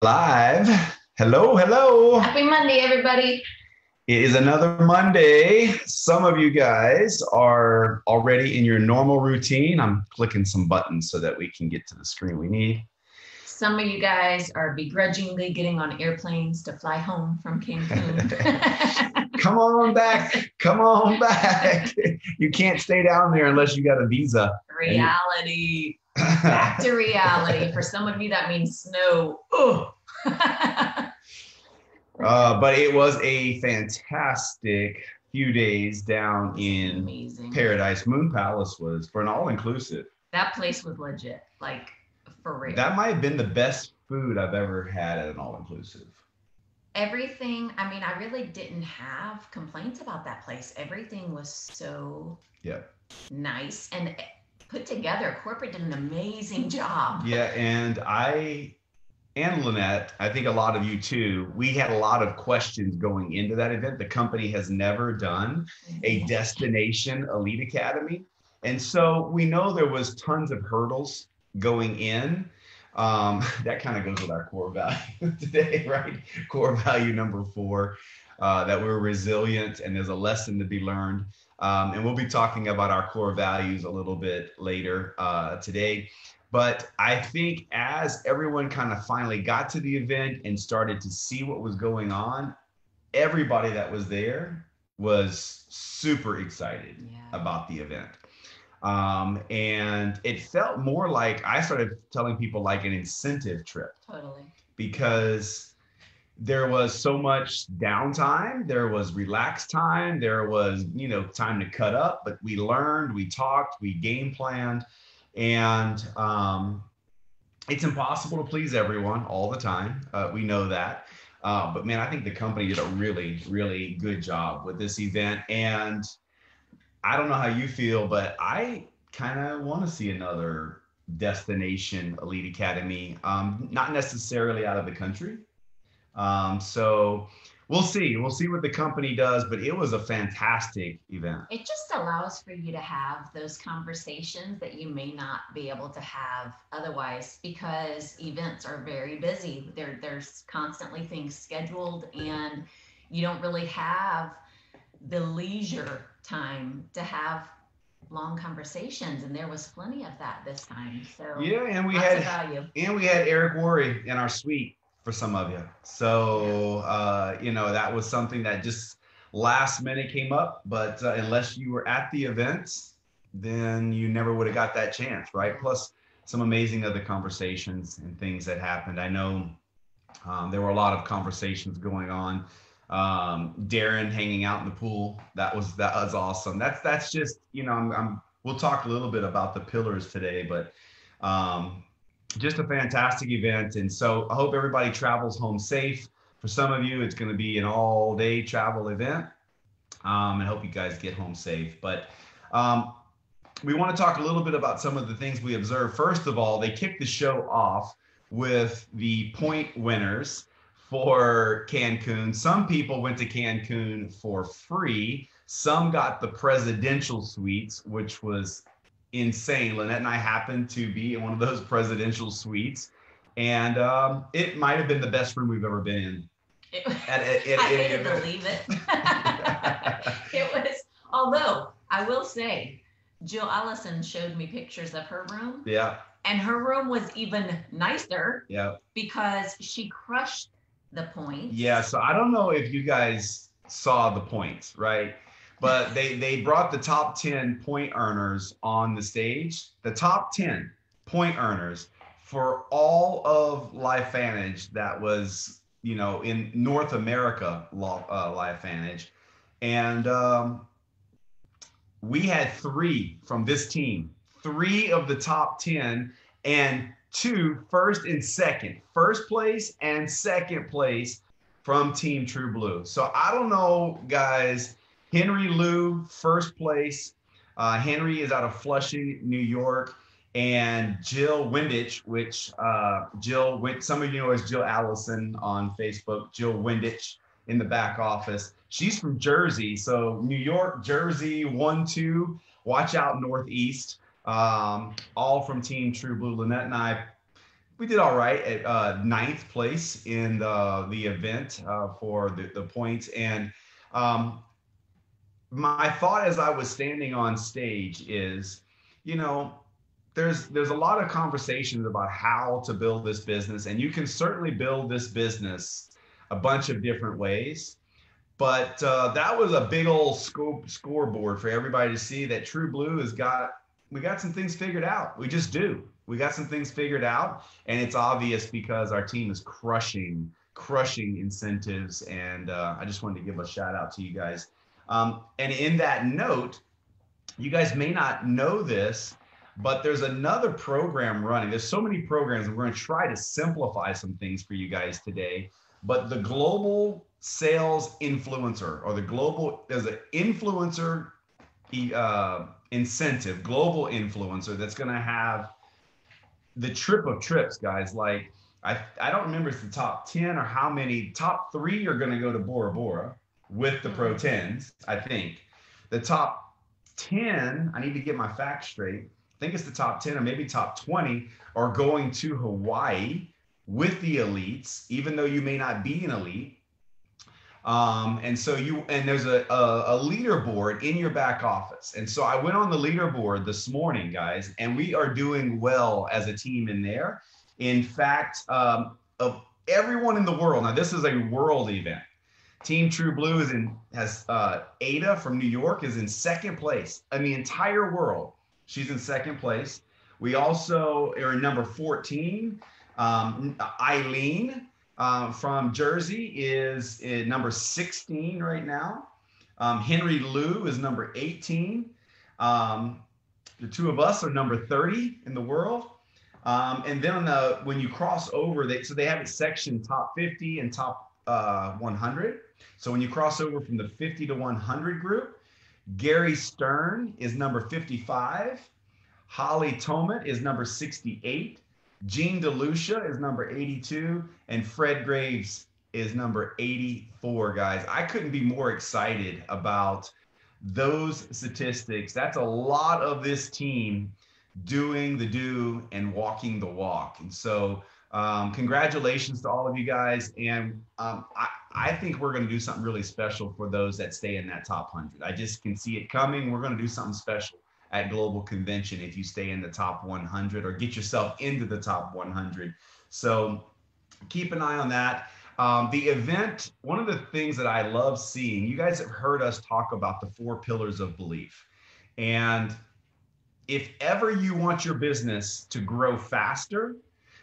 Live. Hello, hello. Happy Monday, everybody. It is another Monday. Some of you guys are already in your normal routine. I'm clicking some buttons so that we can get to the screen we need. Some of you guys are begrudgingly getting on airplanes to fly home from Cancun. Come on back. Come on back. You can't stay down there unless you got a visa. Reality. Back to reality. For some of you, that means snow. Oh. But it was a fantastic few days down in Amazing. Paradise. Moon Palace was for an all-inclusive. That place was legit, like for real. That might have been the best food I've ever had at an all-inclusive. Everything, I mean, I really didn't have complaints about that place. Everything was so nice and put together. Corporate did an amazing job. Yeah, and Lynette, I think a lot of you too, we had a lot of questions going into that event. The company has never done a destination elite academy. And so we know there was tons of hurdles going in. That kind of goes with our core value today, right? Core value number 4, that we're resilient and there's a lesson to be learned. And we'll be talking about our core values a little bit later today. But I think as everyone kind of finally got to the event and started to see what was going on, everybody that was there was super excited about the event. And it felt more like, I started telling people, like an incentive trip. Totally. Because there was so much downtime, there was relaxed time, there was, time to cut up, but we learned, we talked, we game planned. And it's impossible to please everyone all the time. We know that. But man, I think the company did a really, really good job with this event. And I don't know how you feel, but I kind of want to see another destination elite academy, not necessarily out of the country. So we'll see. We'll see what the company does, but it was a fantastic event. It just allows for you to have those conversations that you may not be able to have otherwise because events are very busy. There's constantly things scheduled and you don't really have the leisure time to have long conversations, and there was plenty of that this time. So yeah, and we had Eric Worre in our suite for some of you. So that was something that just last minute came up, but unless you were at the event, then you never would have got that chance, right? Plus some amazing other conversations and things that happened. I know there were a lot of conversations going on. Darren hanging out in the pool, that was awesome. That's just, we'll talk a little bit about the pillars today, but just a fantastic event. And so I hope everybody travels home safe. For some of you, it's going to be an all-day travel event. And I hope you guys get home safe. But we want to talk a little bit about some of the things we observed. First of all, they kicked the show off with the point winners for Cancun. Some people went to Cancun for free. Some got the presidential suites, which was insane. Lynette and I happened to be in one of those presidential suites, and it might have been the best room we've ever been in. I couldn't believe it. It was, although I will say, Jill Allison showed me pictures of her room. Yeah. And her room was even nicer. Yeah. Because she crushed the points. Yeah. So I don't know if you guys saw the points, right? But they brought the top 10 point earners on the stage, the top 10 point earners for all of LifeVantage that was, in North America, LifeVantage. And we had 3 from this team, 3 of the top 10 and 2 first and second, first place and second place from Team True Blue. So I don't know, guys. Henry Liu, first place. Henry is out of Flushing, New York. And Jill Windich, which some of you know as Jill Allison on Facebook, Jill Windich in the back office. She's from Jersey. So New York, Jersey, 1-2. Watch out Northeast. All from Team True Blue. Lynette and I we did all right at ninth place in the event for the points. And um, my thought as I was standing on stage is, you know, there's a lot of conversations about how to build this business, and you can certainly build this business a bunch of different ways. But that was a big old scoreboard for everybody to see that True Blue has got, we got some things figured out. We just do. We got some things figured out, and it's obvious because our team is crushing incentives. And I just wanted to give a shout out to you guys. And in that note, you guys may not know this, but there's another program running. There's so many programs, and we're going to try to simplify some things for you guys today. But the global sales influencer, or the global, there's an influencer incentive, global influencer, that's going to have the trip of trips, guys. Like, I don't remember if it's the top 10 or how many. Top 3 are going to go to Bora Bora with the Pro 10s, I think. The top 10, I need to get my facts straight. I think it's the top 10 or maybe top 20 are going to Hawaii with the elites, even though you may not be an elite. And so there's a leaderboard in your back office. And so I went on the leaderboard this morning, guys, and we are doing well as a team in there. In fact, of everyone in the world, now this is a world event. Team True Blue has Ada from New York is in second place in the entire world. She's in second place. We also are in number 14. Eileen from Jersey is in number 16 right now. Henry Liu is number 18. The two of us are number 30 in the world. And then when you cross over, they have it sectioned top 50 and top 100. So when you cross over from the 50 to 100 group, Gary Stern is number 55. Holly Tomet is number 68. Gene DeLucia is number 82. And Fred Graves is number 84, guys. I couldn't be more excited about those statistics. That's a lot of this team doing the do and walking the walk. And so congratulations to all of you guys. And I think we're going to do something really special for those that stay in that top 100. I just can see it coming. We're going to do something special at Global Convention if you stay in the top 100 or get yourself into the top 100. So keep an eye on that. The event, one of the things that I love seeing, you guys have heard us talk about the 4 pillars of belief. And if ever you want your business to grow faster,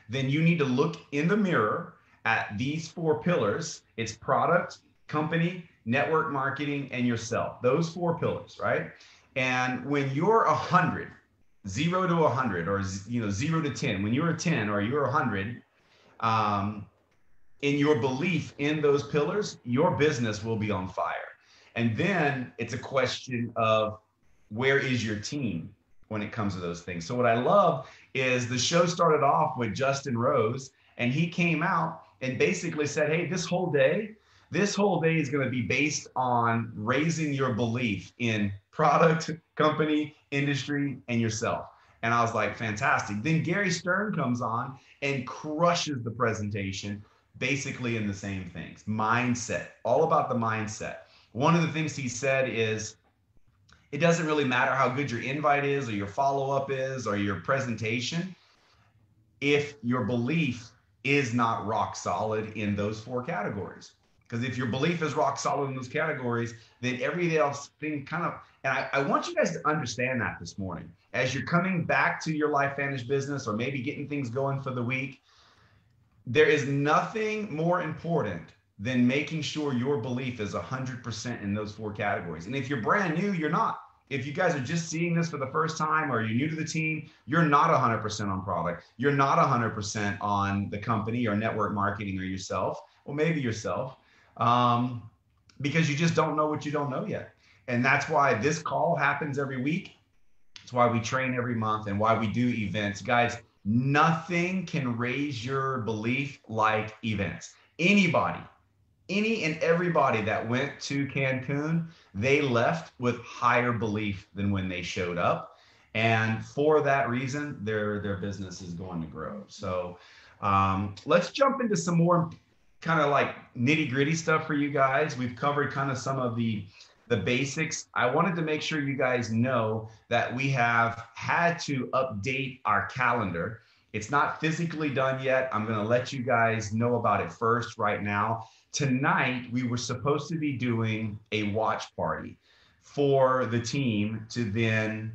then you need to look in the mirror at these 4 pillars. It's product, company, network marketing, and yourself. Those 4 pillars, right? And when you're 100, 0 to 100, or 0 to 10, when you're a 10 or you're 100, in your belief in those pillars, your business will be on fire. And then it's a question of where is your team when it comes to those things. So what I love is the show started off with Justin Rose, and he came out and basically said, hey, this whole day is going to be based on raising your belief in product, company, industry, and yourself. And I was like, fantastic. Then Gary Stern comes on and crushes the presentation, basically in the same things. Mindset, all about the mindset. One of the things he said is, it doesn't really matter how good your invite is or your follow-up is or your presentation if your belief is not rock solid in those 4 categories. Because if your belief is rock solid in those categories, then everything else thing kind of, and I want you guys to understand that this morning. As you're coming back to your LifeVantage business or maybe getting things going for the week, there is nothing more important than making sure your belief is 100% in those 4 categories. And if you're brand new, you're not. If you guys are just seeing this for the first time or you're new to the team, you're not 100% on product. You're not 100% on the company or network marketing or yourself, or maybe yourself, because you just don't know what you don't know yet. And that's why this call happens every week. It's why we train every month and why we do events. Guys, nothing can raise your belief like events. Any and everybody that went to Cancun, they left with higher belief than when they showed up. And for that reason, their business is going to grow. So Let's jump into some more kind of like nitty gritty stuff for you guys. We've covered kind of some of the basics. I wanted to make sure you guys know that we have had to update our calendar. It's not physically done yet. I'm going to let you guys know about it first right now. Tonight, we were supposed to be doing a watch party for the team to then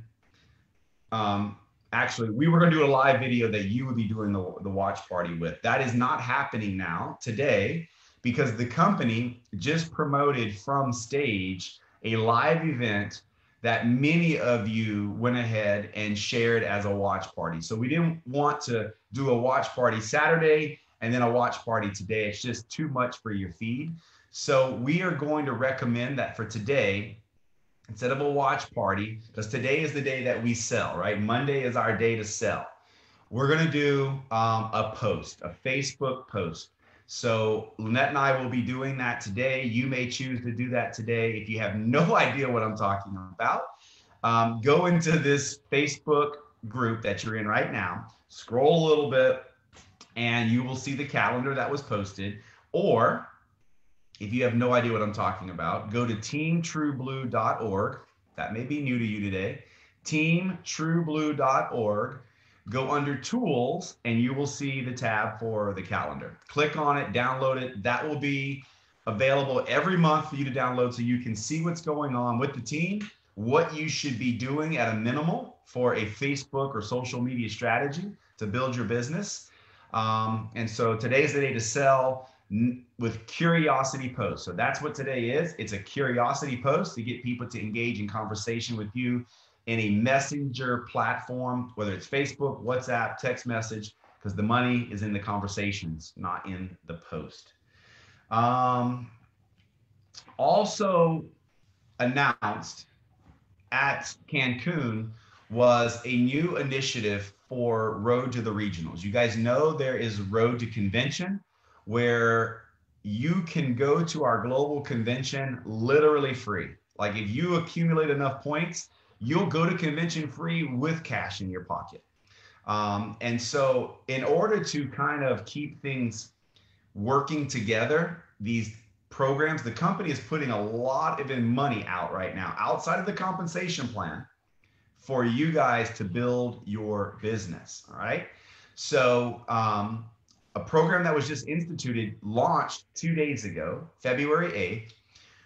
actually, we were going to do a live video that you would be doing the watch party with. That is not happening now today because the company just promoted from stage a live event that many of you went ahead and shared as a watch party. So we didn't want to do a watch party Saturday and then a watch party today. It's just too much for your feed. So we are going to recommend that for today, instead of a watch party, because today is the day that we sell, right? Monday is our day to sell. We're going to do a post, a Facebook post. So Lynette and I will be doing that today. You may choose to do that today. If you have no idea what I'm talking about, go into this Facebook group that you're in right now, scroll a little bit, and you will see the calendar that was posted. Or if you have no idea what I'm talking about, go to teamtrueblue.org. That may be new to you today. Teamtrueblue.org. Go under tools and you will see the tab for the calendar. Click on it, download it. That will be available every month for you to download so you can see what's going on with the team, what you should be doing at a minimal for a Facebook or social media strategy to build your business. And so today's the day to sell with curiosity posts. So that's what today is. It's a curiosity post to get people to engage in conversation with you in a messenger platform, whether it's Facebook, WhatsApp, text message, because the money is in the conversations, not in the post. Also announced at Cancun was a new initiative for Road to the Regionals. You guys know there is Road to Convention, where you can go to our global convention literally free. Like if you accumulate enough points, you'll go to convention free with cash in your pocket. And so in order to kind of keep things working together, these programs, the company is putting a lot of money out right now outside of the compensation plan for you guys to build your business. All right. So a program that was just instituted launched 2 days ago, February 8th,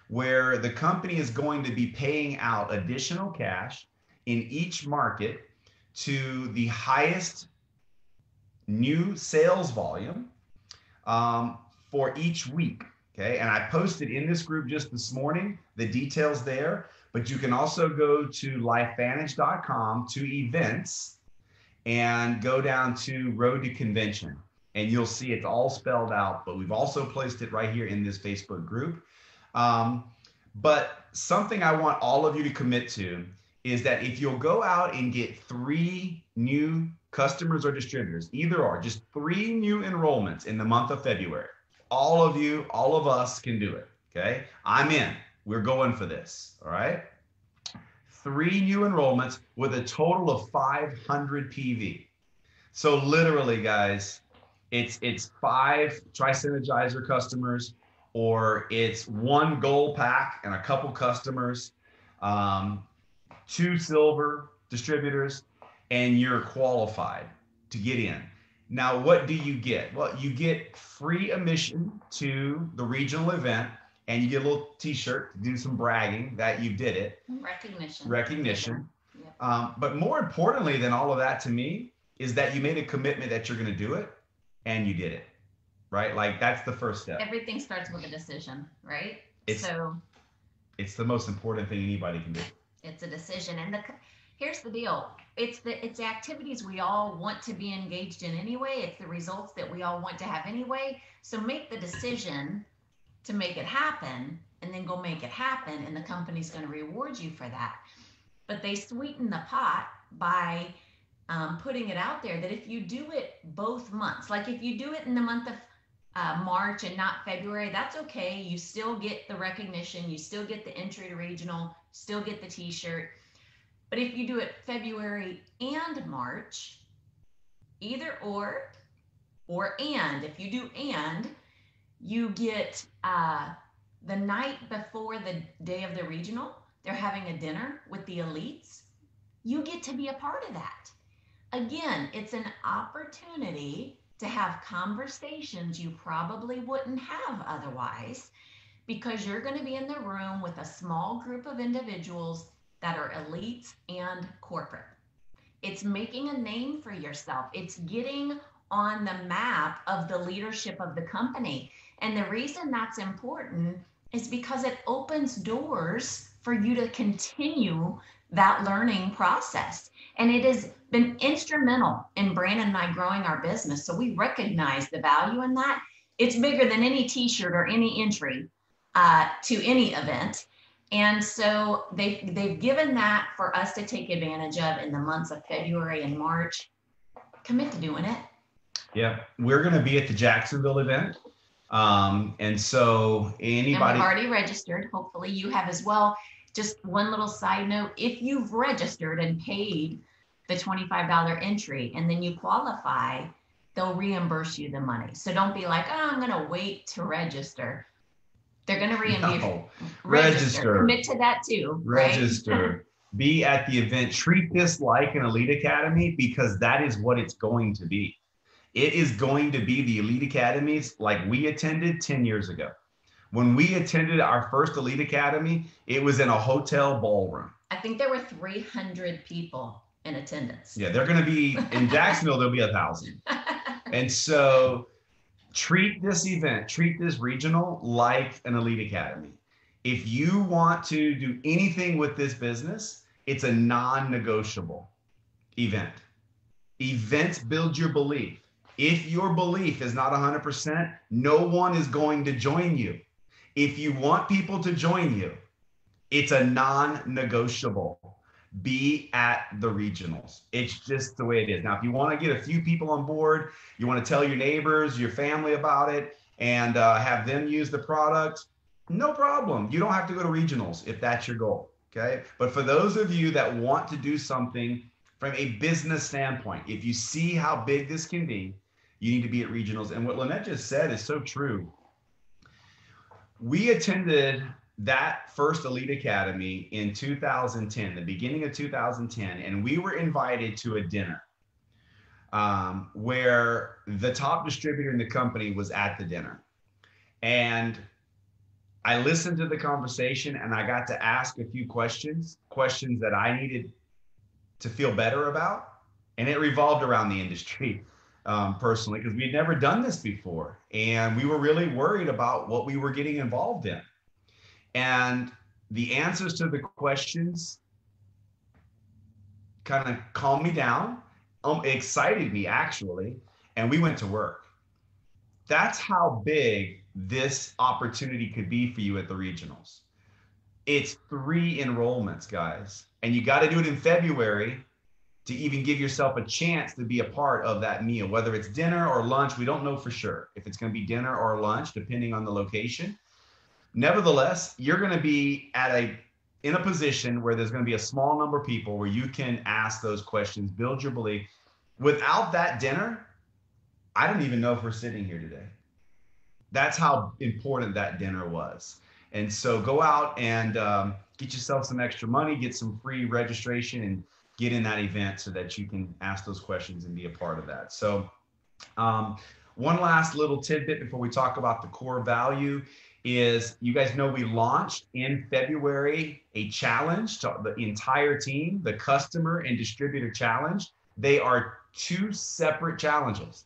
where the company is going to be paying out additional cash in each market to the highest new sales volume for each week. Okay. And I posted in this group just this morning the details there, but you can also go to lifevantage.com to events and go down to Road to Convention. And you'll see it's all spelled out, but we've also placed it right here in this Facebook group. But something I want all of you to commit to is that if you'll go out and get 3 new customers or distributors, either or, just 3 new enrollments in the month of February, all of you, all of us can do it. Okay. I'm in. We're going for this. All right. 3 new enrollments with a total of 500 PV. So literally, guys, it's 5 Tri-Synergizer customers, or it's 1 gold pack and a couple customers, 2 silver distributors, and you're qualified to get in. Now, what do you get? Well, you get free admission to the regional event, and you get a little t-shirt to do some bragging that you did it. Recognition. Yeah. But more importantly than all of that to me is that you made a commitment that you're going to do it, and you did it, right? Like that's the first step. Everything starts with a decision, right? It's the most important thing anybody can do. It's a decision. And here's the deal. It's the activities we all want to be engaged in anyway. It's the results that we all want to have anyway. So make the decision to make it happen, and then go make it happen, and the company's going to reward you for that. But they sweeten the pot by putting it out there that if you do it both months, like if you do it in the month of March and not February, that's okay. You still get the recognition, you still get the entry to regional, still get the t-shirt. But if you do it February and March, either or, If you do you get the night before the day of the regional, they're having a dinner with the elites. You get to be a part of that. Again, it's an opportunity to have conversations you probably wouldn't have otherwise, because you're going to be in the room with a small group of individuals that are elites and corporate. It's making a name for yourself. It's getting on the map of the leadership of the company. And the reason that's important is because it opens doors for you to continue that learning process. And it has been instrumental in Brandon and I growing our business. So we recognize the value in that. It's bigger than any t-shirt or any entry to any event. And so they've given that for us to take advantage of in the months of February and March. Commit to doing it. Yeah, we're going to be at the Jacksonville event. And so anybody. And we've already registered. Hopefully you have as well. Just one little side note, if you've registered and paid the $25 entry and then you qualify, they'll reimburse you the money. So don't be like, oh, I'm going to wait to register. They're going to reimburse. No. Register. Commit to that too. Register. Right? Be at the event. Treat this like an Elite Academy, because that is what it's going to be. It is going to be the Elite Academies like we attended 10 years ago. When we attended our first Elite Academy, it was in a hotel ballroom. I think there were 300 people in attendance. Yeah, they're going to be in Jacksonville, there'll be 1,000. And so treat this event, treat this regional like an Elite Academy. If you want to do anything with this business, it's a non-negotiable event. Events build your belief. If your belief is not 100%, no one is going to join you. If you want people to join you, it's a non-negotiable. Be at the regionals. It's just the way it is. Now, if you want to get a few people on board, you want to tell your neighbors, your family about it, and have them use the product, no problem. You don't have to go to regionals if that's your goal, okay? But for those of you that want to do something from a business standpoint, if you see how big this can be, you need to be at regionals. And what Lynette just said is so true. We attended that first Elite Academy in 2010, the beginning of 2010, and we were invited to a dinner where the top distributor in the company was at the dinner. And I listened to the conversation and I got to ask a few questions that I needed to feel better about. And it revolved around the industry. Personally, because we had never done this before. And we were really worried about what we were getting involved in. And the answers to the questions kind of calmed me down, excited me actually, and we went to work. That's how big this opportunity could be for you at the regionals. It's 3 enrollments, guys, and you got to do it in February to even give yourself a chance to be a part of that meal, whether it's dinner or lunch. We don't know for sure if it's going to be dinner or lunch, depending on the location. Nevertheless, you're going to be in a position where there's going to be a small number of people where you can ask those questions, build your belief. Without that dinner, I don't even know if we're sitting here today. That's how important that dinner was. And so go out and get yourself some extra money, get some free registration, and get in that event so that you can ask those questions and be a part of that. So one last little tidbit before we talk about the core value is, you guys know we launched in February a challenge to the entire team, the customer and distributor challenge. They are 2 separate challenges,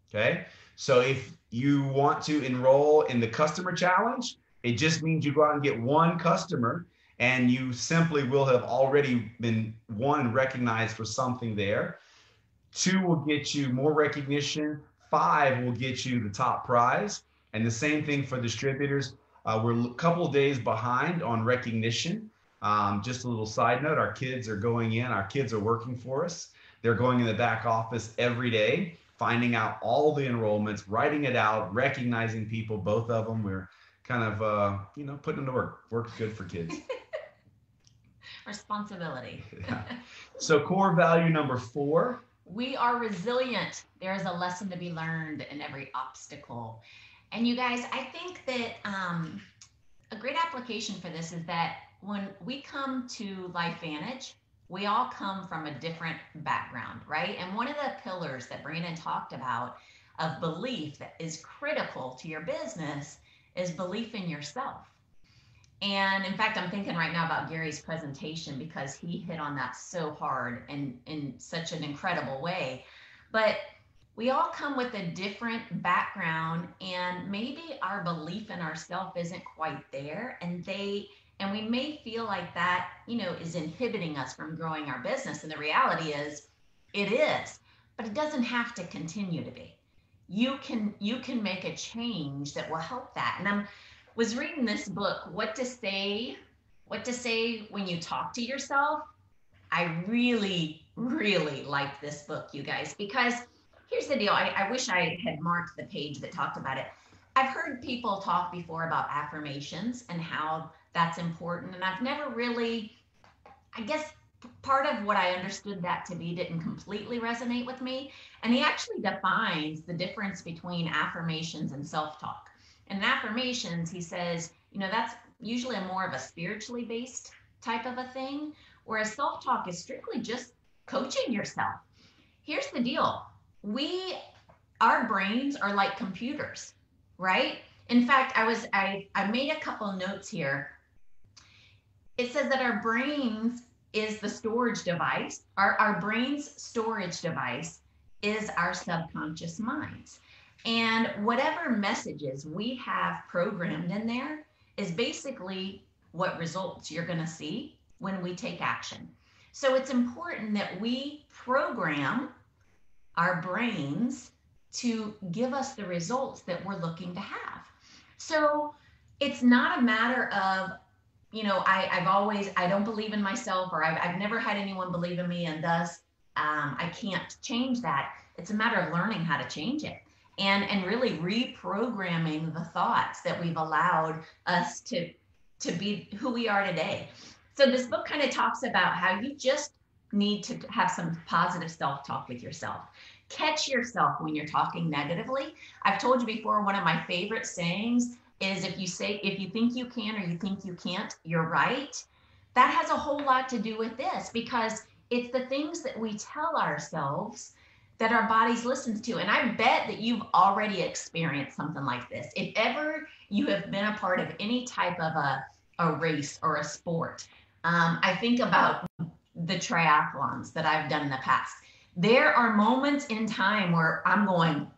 okay? So if you want to enroll in the customer challenge, it just means you go out and get 1 customer, and you simply will have already been, 1, recognized for something there. 2 will get you more recognition. 5 will get you the top prize. And the same thing for distributors. We're a couple of days behind on recognition. Just a little side note, our kids are going in. Our kids are working for us. They're going in the back office every day, finding out all the enrollments, writing it out, recognizing people, both of them. We're kind of, putting them to work. Work's good for kids. Responsibility. Yeah. So core value number 4 We are resilient. There is a lesson to be learned in every obstacle. And you guys, I think that a great application for this is that when we come to LifeVantage, we all come from a different background, right? And one of the pillars that Brandon talked about of belief that is critical to your business is belief in yourself. And in fact, I'm thinking right now about Gary's presentation because he hit on that so hard and in such an incredible way. But we all come with a different background, and maybe our belief in ourselves isn't quite there. And we may feel like that, is inhibiting us from growing our business. And the reality is it is, but it doesn't have to continue to be. You can make a change that will help that. And I was reading this book, what to say when you talk to yourself. I really, really like this book, you guys, because here's the deal. I wish I had marked the page that talked about it. I've heard people talk before about affirmations and how that's important. And I've never really, I guess part of what I understood that to be didn't completely resonate with me. And he actually defines the difference between affirmations and self talk. And affirmations, he says, that's usually a more of a spiritually based type of a thing, whereas self talk is strictly just coaching yourself. Here's the deal. Our brains are like computers, right? In fact, I made a couple notes here. It says that our brains is the storage device. Our brain's storage device is our subconscious minds. And whatever messages we have programmed in there is basically what results you're going to see when we take action. So it's important that we program our brains to give us the results that we're looking to have. So it's not a matter of, I don't believe in myself, or I've never had anyone believe in me, and thus I can't change that. It's a matter of learning how to change it and really reprogramming the thoughts that we've allowed us to be who we are today. So this book kind of talks about how you just need to have some positive self-talk with yourself. Catch yourself when you're talking negatively. I've told you before, one of my favorite sayings is if you think you can or you think you can't, you're right. That has a whole lot to do with this because it's the things that we tell ourselves that our bodies listen to. And I bet that you've already experienced something like this. If ever you have been a part of any type of a race or a sport, I think about the triathlons that I've done in the past. There are moments in time where I'm going,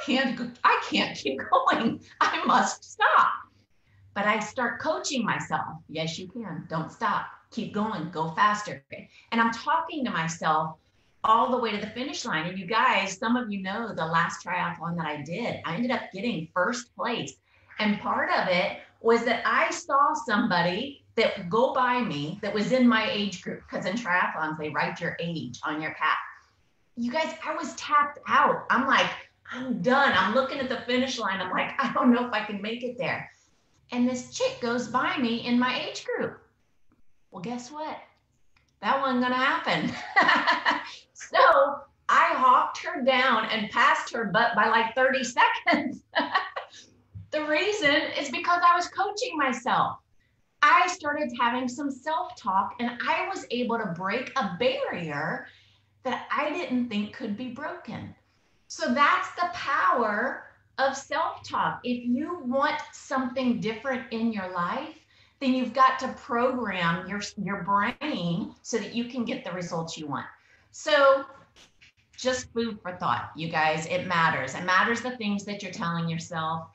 I can't keep going. I must stop. But I start coaching myself. Yes, you can. Don't stop. Keep going. Go faster. And I'm talking to myself all the way to the finish line. And you guys, some of you know the last triathlon that I did, I ended up getting first place. And part of it was that I saw somebody that go by me that was in my age group, because in triathlons, they write your age on your cap. You guys, I was tapped out. I'm like, I'm done. I'm looking at the finish line. I'm like, I don't know if I can make it there. And this chick goes by me in my age group. Well, guess what? That wasn't going to happen. So I hawked her down and passed her butt by like 30 seconds. The reason is because I was coaching myself. I started having some self-talk and I was able to break a barrier that I didn't think could be broken. So that's the power of self-talk. If you want something different in your life, then you've got to program your brain so that you can get the results you want. So just food for thought, you guys. It matters. It matters the things that you're telling yourself.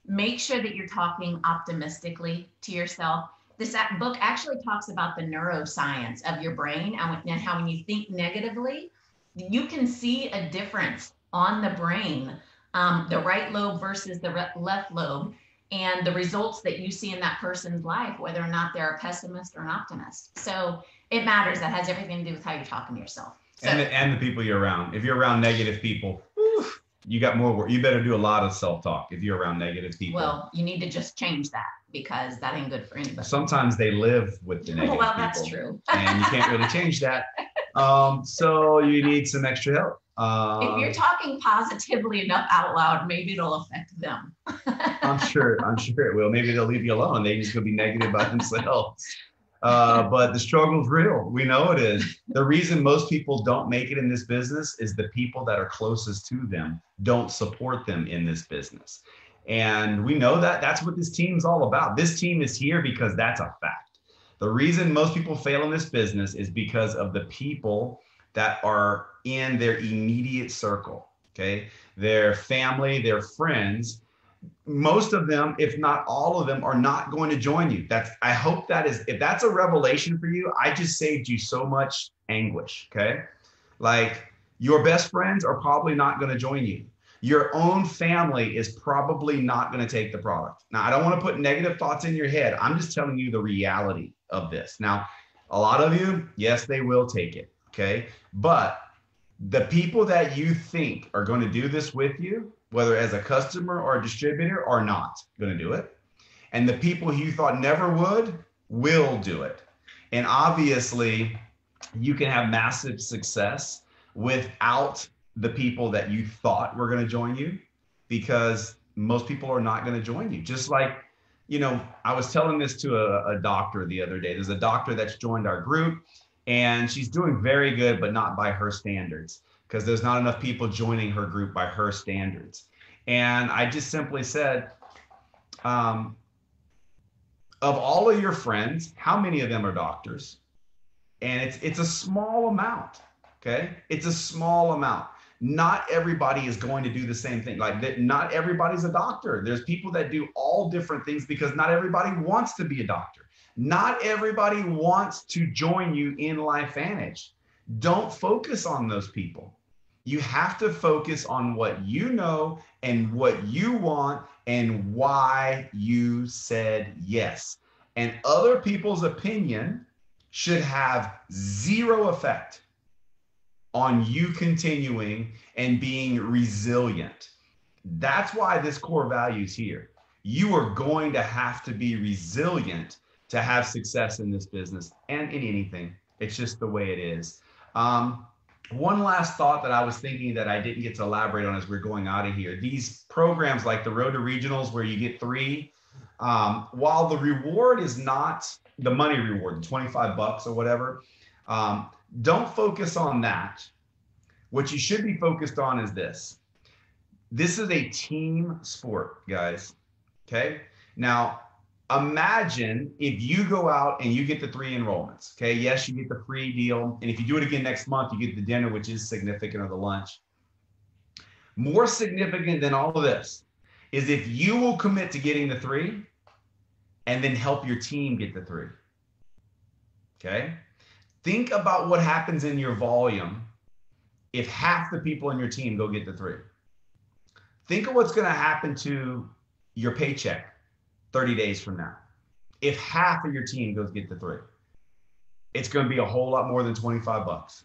Make sure that you're talking optimistically to yourself. This book actually talks about the neuroscience of your brain and how when you think negatively, you can see a difference on the brain, the right lobe versus the left lobe, and the results that you see in that person's life, whether or not they're a pessimist or an optimist. So it matters. That has everything to do with how you're talking to yourself. So, and the people you're around. If you're around negative people, you got more work. You better do a lot of self-talk if you're around negative people. Well, you need to just change that because that ain't good for anybody. Sometimes they live with the negative well, people. That's true. And you can't really change that. So you need some extra help. If you're talking positively enough out loud, maybe it'll affect them. I'm sure it will. Maybe they'll leave you alone. They just gonna be negative by themselves. But the struggle's real. We know it is. The reason most people don't make it in this business is the people that are closest to them don't support them in this business. And we know that that's what this team's all about. This team is here because that's a fact. The reason most people fail in this business is because of the people that are in their immediate circle, okay? Their family, their friends. Most of them, if not all of them, are not going to join you. I hope that is, if that's a revelation for you, I just saved you so much anguish, okay? Like, your best friends are probably not going to join you. Your own family is probably not going to take the product. Now, I don't want to put negative thoughts in your head. I'm just telling you the reality of this. Now, a lot of you, yes, they will take it, okay? But the people that you think are going to do this with you, whether as a customer or a distributor, are not going to do it. And the people you thought never would will do it. And obviously, you can have massive success without the people that you thought were going to join you, because most people are not going to join you. Just like, I was telling this to a doctor the other day. There's a doctor that's joined our group, and she's doing very good, but not by her standards, because there's not enough people joining her group by her standards. And I just simply said, of all of your friends, how many of them are doctors? And it's a small amount, okay? It's a small amount. Not everybody is going to do the same thing. Like that, not everybody's a doctor. There's people that do all different things because not everybody wants to be a doctor. Not everybody wants to join you in LifeVantage. Don't focus on those people. You have to focus on what you know and what you want and why you said yes. And other people's opinion should have zero effect on you continuing and being resilient. That's why this core value is here. You are going to have to be resilient to have success in this business and in anything. It's just the way it is. One last thought that I was thinking that I didn't get to elaborate on as we're going out of here. These programs like the Road to Regionals, where you get 3, while the reward is not the money reward, $25 or whatever, don't focus on that. What you should be focused on is this. This is a team sport, guys. Okay. Now, imagine if you go out and you get the 3 enrollments. Okay. Yes, you get the free deal. And if you do it again next month, you get the dinner, which is significant, or the lunch. More significant than all of this is if you will commit to getting the 3 and then help your team get the 3. Okay. Think about what happens in your volume if half the people in your team go get the 3. Think of what's going to happen to your paycheck 30 days from now if half of your team goes get the 3. It's going to be a whole lot more than $25.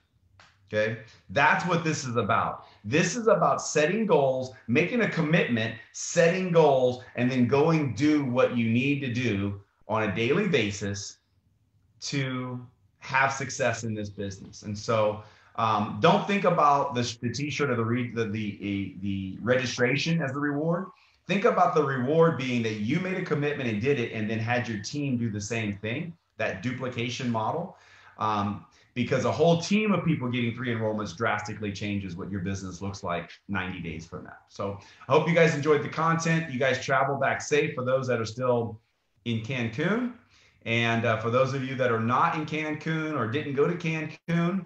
Okay. That's what this is about. This is about setting goals, making a commitment, setting goals, and then going do what you need to do on a daily basis to have success in this business. And so don't think about the t-shirt or the registration as the reward. Think about the reward being that you made a commitment and did it, and then had your team do the same thing, that duplication model. Because a whole team of people getting 3 enrollments drastically changes what your business looks like 90 days from now. So I hope you guys enjoyed the content. You guys travel back safe for those that are still in Cancun. And for those of you that are not in Cancun or didn't go to Cancun,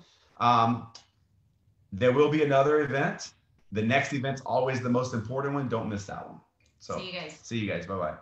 there will be another event. The next event's always the most important one. Don't miss that one. So see you guys. See you guys. Bye-bye.